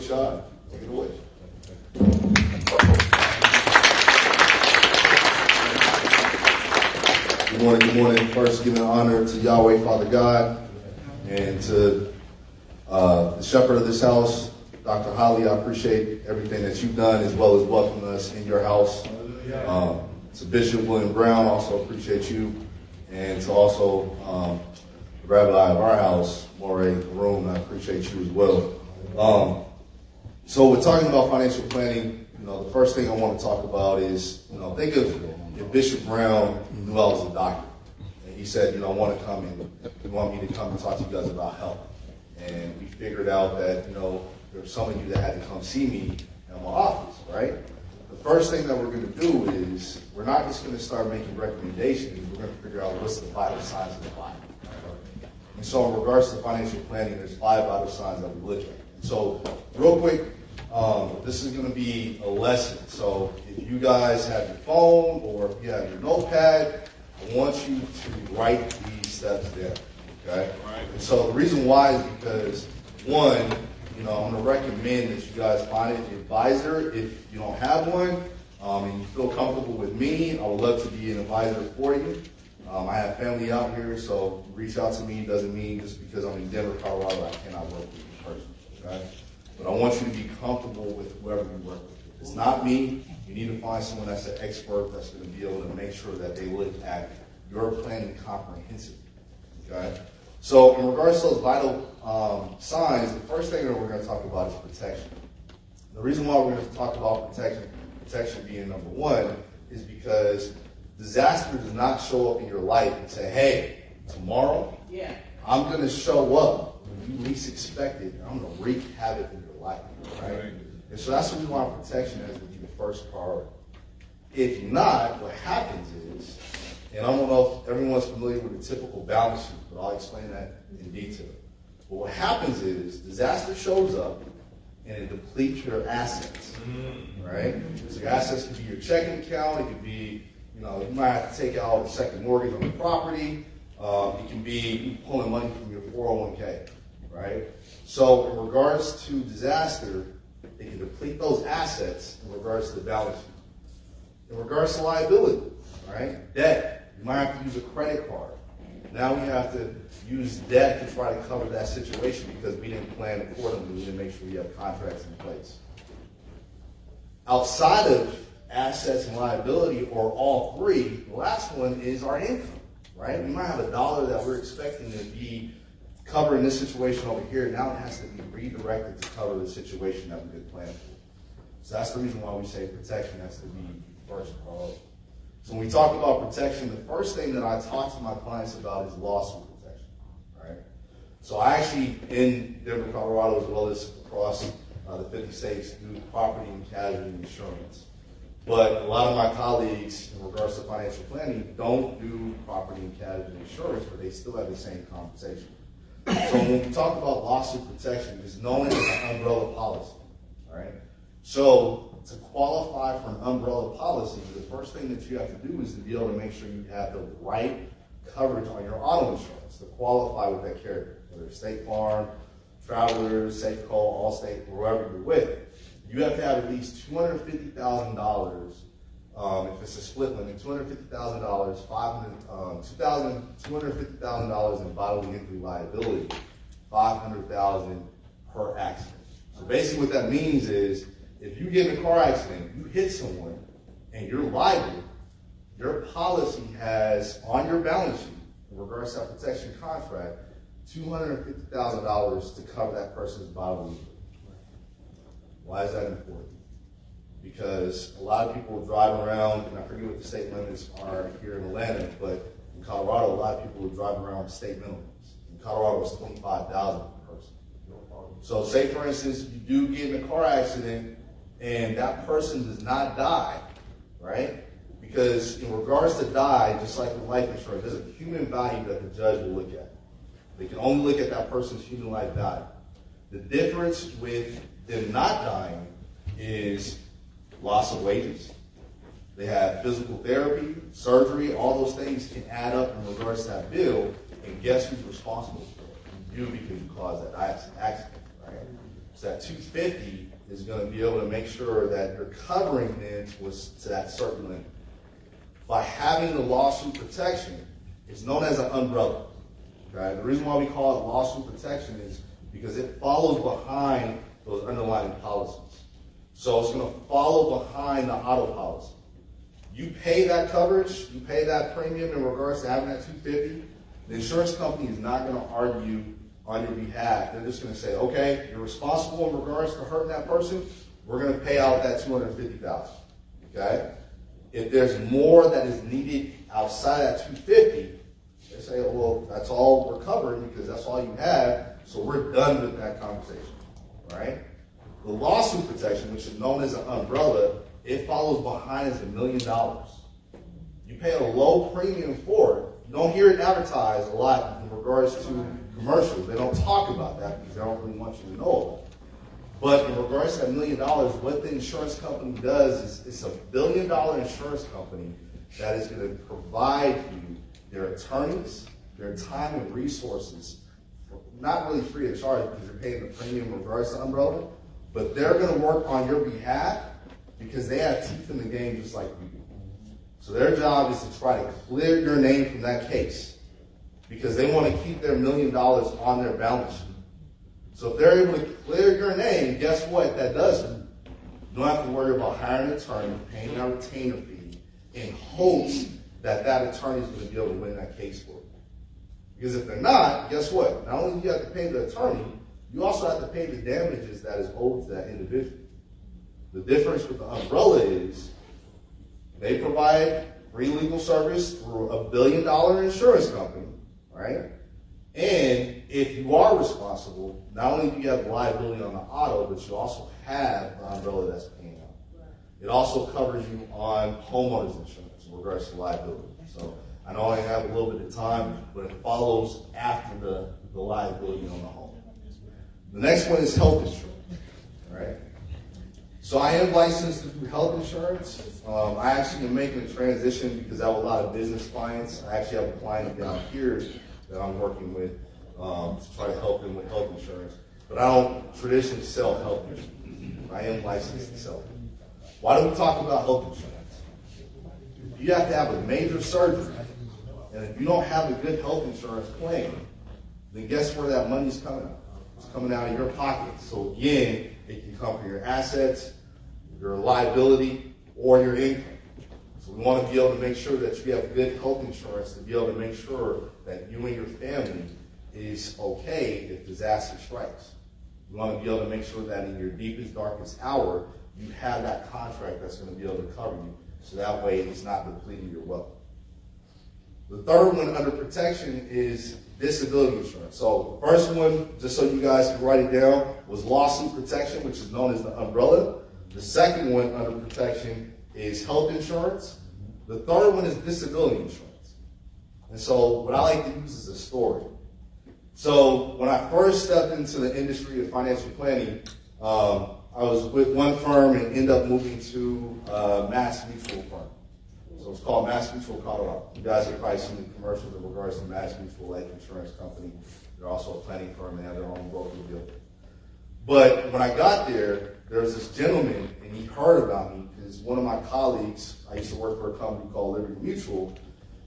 Rashad, take it away. Good morning. First, giving honor to Yahweh, Father God, and to the shepherd of this house, Dr. Holly. I appreciate everything that you've done, as well as welcoming us in your house. To Bishop William Brown, also appreciate you, and to also the rabbi of our house, Moray Karoon, I appreciate you as well. So we're talking about financial planning. The first thing I want to talk about is, think of if Bishop Brown knew I was a doctor, and he said, I want to come and you want me to come and talk to you guys about health. And we figured out that, there were some of you that had to come see me in my office, right? The first thing that we're going to do is we're not just going to start making recommendations. We're going to figure out what's the vital signs of the body. And so in regards to financial planning, there's 5 vital signs that we look at. And so real quick, this is going to be a lesson. So if you guys have your phone or if you have your notepad, I want you to write these steps down. Okay? And so the reason why is because, one, I'm going to recommend that you guys find an advisor. If you don't have one and you feel comfortable with me, I would love to be an advisor for you. I have family out here, so reach out to me. Doesn't mean just because I'm in Denver, Colorado, I cannot work with you in person. Okay? But I want you to be comfortable with whoever you work with. If it's not me, you need to find someone that's an expert that's going to be able to make sure that they look at your planning comprehensively. Okay? So in regards to those vital signs, the first thing that we're going to talk about is protection. The reason why we're going to talk about protection being number one, is because disaster does not show up in your life and say, hey, tomorrow I'm going to show up when you least expect it, and I'm going to wreak havoc in your life. Right? And so that's the reason why protection has to be the first priority. If not, what happens is, and I don't know if everyone's familiar with the typical balance sheet, but I'll explain that in detail. But what happens is disaster shows up and it depletes your assets, right? So your assets could be your checking account. It could be, you might have to take out a second mortgage on the property. It can be you pulling money from your 401k, right? So in regards to disaster, it can deplete those assets in regards to the balance sheet. In regards to liability, right? Debt. You might have to use a credit card. Now we have to use debt to try to cover that situation because we didn't plan accordingly. We didn't make sure we have contracts in place. Outside of assets and liability, or all three, the last one is our income, right? We might have $1 that we're expecting to be covered in this situation over here. Now it has to be redirected to cover the situation that we did plan for. So that's the reason why we say protection has to be first priority. So when we talk about protection, the first thing that I talk to my clients about is lawsuit protection, right? So I actually, in Denver, Colorado, as well as across the 50 states, do property and casualty insurance. But a lot of my colleagues, in regards to financial planning, don't do property and casualty insurance, but they still have the same compensation. So when we talk about lawsuit protection, it's known as an umbrella policy, right? So to qualify for an umbrella policy, the first thing that you have to do is to be able to make sure you have the right coverage on your auto insurance to qualify with that carrier, whether it's State Farm, Travelers, Safeco, Allstate, wherever you're with. You have to have at least $250,000, if it's a split limit, $250,000, $250,000 in bodily injury liability, $500,000 per accident. So basically what that means is, if you get in a car accident, you hit someone, and you're liable, your policy has on your balance sheet, in regards to that protection contract, $250,000 to cover that person's bodily injury. Why is that important? Because a lot of people drive around, and I forget what the state limits are here in Atlanta, but in Colorado, a lot of people will drive around with state minimums. In Colorado, it's $25,000 per person. So say, for instance, you do get in a car accident, and that person does not die, right? Because in regards to die, just like with life insurance, there's a human value that the judge will look at. They can only look at that person's human life value. The difference with them not dying is loss of wages. They have physical therapy, surgery, all those things can add up in regards to that bill, and guess who's responsible for it? You, because you caused that accident, right? So that 250 is going to be able to make sure that you're covering them was to that certain limit. By having the lawsuit protection, it's known as an umbrella. Okay? The reason why we call it lawsuit protection is because it follows behind those underlying policies. So it's going to follow behind the auto policy. You pay that coverage, you pay that premium in regards to having that 250. The insurance company is not going to argue on your behalf. They're just going to say, okay, you're responsible in regards to hurting that person. We're going to pay out that $250,000. Okay? If there's more that is needed outside that 250, they say, well, that's all we're covering because that's all you have. So we're done with that conversation. Right? The lawsuit protection, which is known as an umbrella, it follows behind as $1 million. You pay a low premium for it. You don't hear it advertised a lot in regards to commercials. They don't talk about that because they don't really want you to know about it. But in regards to that $1 million, what the insurance company does is it's a $1 billion insurance company that is going to provide you their attorneys, their time and resources, not really free of charge because you're paying the premium in regards to umbrella, but they're going to work on your behalf because they have teeth in the game just like you do. So their job is to try to clear your name from that case because they want to keep their $1 million on their balance sheet. So if they're able to clear your name, guess what that does? You don't have to worry about hiring an attorney, paying a retainer fee, in hopes that that attorney is going to be able to win that case for you. Because if they're not, guess what? Not only do you have to pay the attorney, you also have to pay the damages that is owed to that individual. The difference with the umbrella is they provide free legal service through a $1 billion insurance company, right? And if you are responsible, not only do you have liability on the auto, but you also have the umbrella that's paying out. It also covers you on homeowners insurance in regards to liability. So I know I have a little bit of time, but it follows after the liability on the home. The next one is health insurance, right? So I am licensed to do health insurance. I actually am making a transition because I have a lot of business clients. I actually have a client down here that I'm working with to try to help them with health insurance. But I don't traditionally sell health insurance. I am licensed to sell it. Why do we talk about health insurance? If you have to have a major surgery, and if you don't have a good health insurance claim, then guess where that money's coming out? It's coming out of your pocket. So again, it can come from your assets, your liability, or your income. So we want to be able to make sure that you have good health insurance to be able to make sure that you and your family is okay if disaster strikes. We want to be able to make sure that in your deepest, darkest hour, you have that contract that's going to be able to cover you. So that way it's not depleting your wealth. The third one under protection is disability insurance. So the first one, just so you guys can write it down, was lawsuit protection, which is known as the umbrella. The second one under protection is health insurance. The third one is disability insurance. And so what I like to use is a story. So when I first stepped into the industry of financial planning, I was with one firm and ended up moving to Mass Mutual firm. So it's called Mass Mutual Colorado. You guys have probably seen the commercials in regards to Mass Mutual Life Insurance Company. They're also a planning firm. They have their own broker deal. But when I got there, there was this gentleman, and he heard about me because one of my colleagues, I used to work for a company called Liberty Mutual.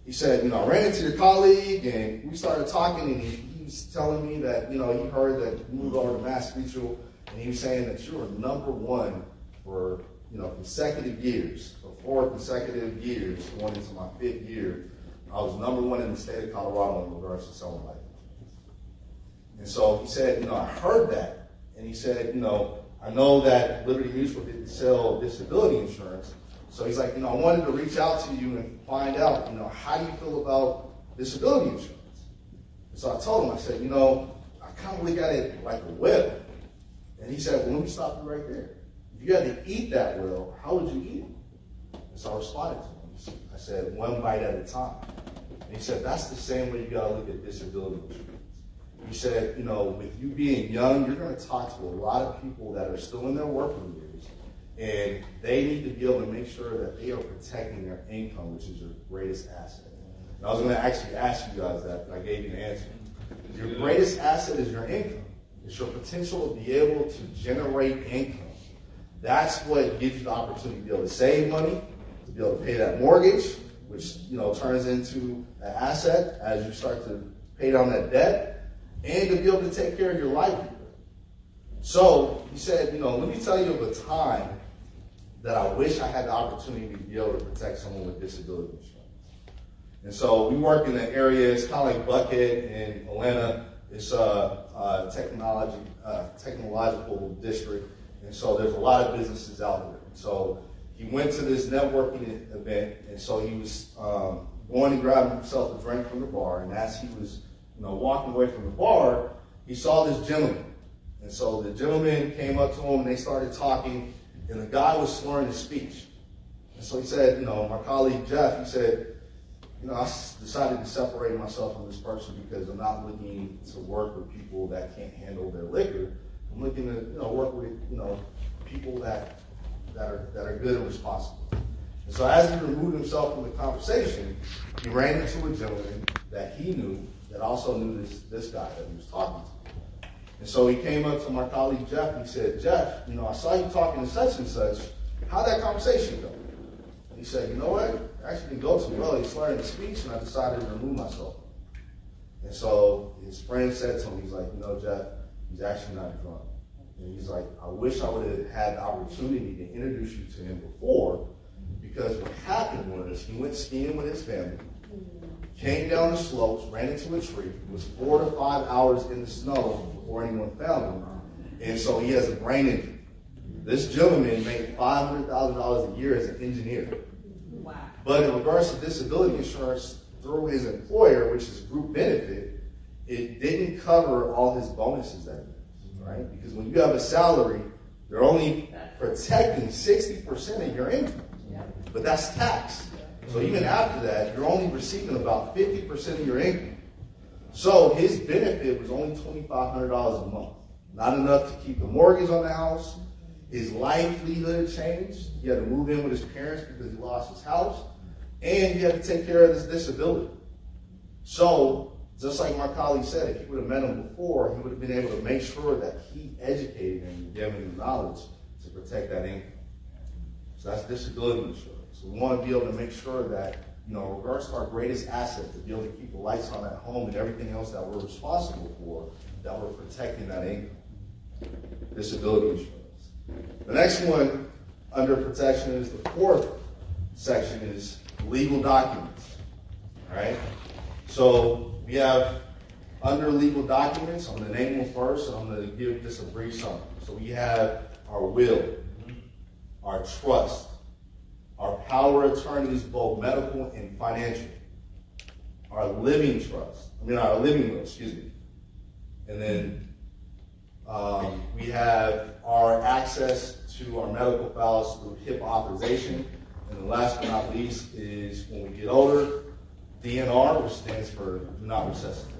He said, I ran into your colleague, and we started talking, and he was telling me that, he heard that you moved over to Mass Mutual, and he was saying that you were number one for, consecutive years, for 4 consecutive years, going into my 5th year. I was number one in the state of Colorado in regards to selling life insurance. And so he said, I heard that. And he said, I know that Liberty Mutual didn't sell disability insurance. So he's like, I wanted to reach out to you and find out, how do you feel about disability insurance? And so I told him, I said, I kind of look at it like a whip. And he said, well, let me stop you right there. If you had to eat that well, how would you eat it? And so I responded to him. I said, one bite at a time. And he said, that's the same way you got to look at disability insurance. He said, with you being young, you're going to talk to a lot of people that are still in their working years, and they need to be able to make sure that they are protecting their income, which is your greatest asset. And I was going to actually ask you guys that, but I gave you an answer. Your greatest asset is your income. It's your potential to be able to generate income. That's what gives you the opportunity to be able to save money, to be able to pay that mortgage, which turns into an asset as you start to pay down that debt, and to be able to take care of your livelihood. So he said, let me tell you of a time that I wish I had the opportunity to be able to protect someone with disability insurance. And so we work in an area, it's kind of like Buckhead in Atlanta. It's a technological district. And so there's a lot of businesses out there. So he went to this networking event, and so he was going to grab himself a drink from the bar. And as he was walking away from the bar, he saw this gentleman. And so the gentleman came up to him, and they started talking, and the guy was slurring his speech. And so he said, my colleague Jeff, he said, I decided to separate myself from this person because I'm not looking to work with people that can't handle their liquor. I'm looking to work with people that are good and responsible. And so as he removed himself from the conversation, he ran into a gentleman that he knew that also knew this guy that he was talking to. And so he came up to my colleague Jeff and he said, Jeff, I saw you talking to such and such. How'd that conversation go? And he said, you know what? It actually didn't go too well. He slurred the speech and I decided to remove myself. And so his friend said to him, he's like, Jeff, he's actually not drunk. And he's like, I wish I would have had the opportunity to introduce you to him before, because what happened was he went skiing with his family, came down the slopes, ran into a tree, was 4 to 5 hours in the snow before anyone found him, and so he has a brain injury. This gentleman made $500,000 a year as an engineer. Wow. But in regards to disability insurance through his employer, which is group benefit, it didn't cover all his bonuses that year. Right? Because when you have a salary, they're only protecting 60% of your income. But that's taxed. So even after that, you're only receiving about 50% of your income. So his benefit was only $2,500 a month. Not enough to keep the mortgage on the house. His livelihood changed. He had to move in with his parents because he lost his house. And he had to take care of his disability. So just like my colleague said, if he would have met him before, he would have been able to make sure that he educated him and gave him the knowledge to protect that income. So that's disability insurance. So we want to be able to make sure that, in regards to our greatest asset, to be able to keep the lights on at home and everything else that we're responsible for, that we're protecting that income. Disability insurance. The next one under protection is the fourth section is legal documents. All right? So we have under legal documents, I'm going to name them first, and I'm going to give just a brief summary. So we have our will, our trust, our power of attorneys, both medical and financial, our living our living will, and then we have our access to our medical files through HIPAA authorization, and the last but not least is when we get older, DNR, which stands for Do Not Resuscitate.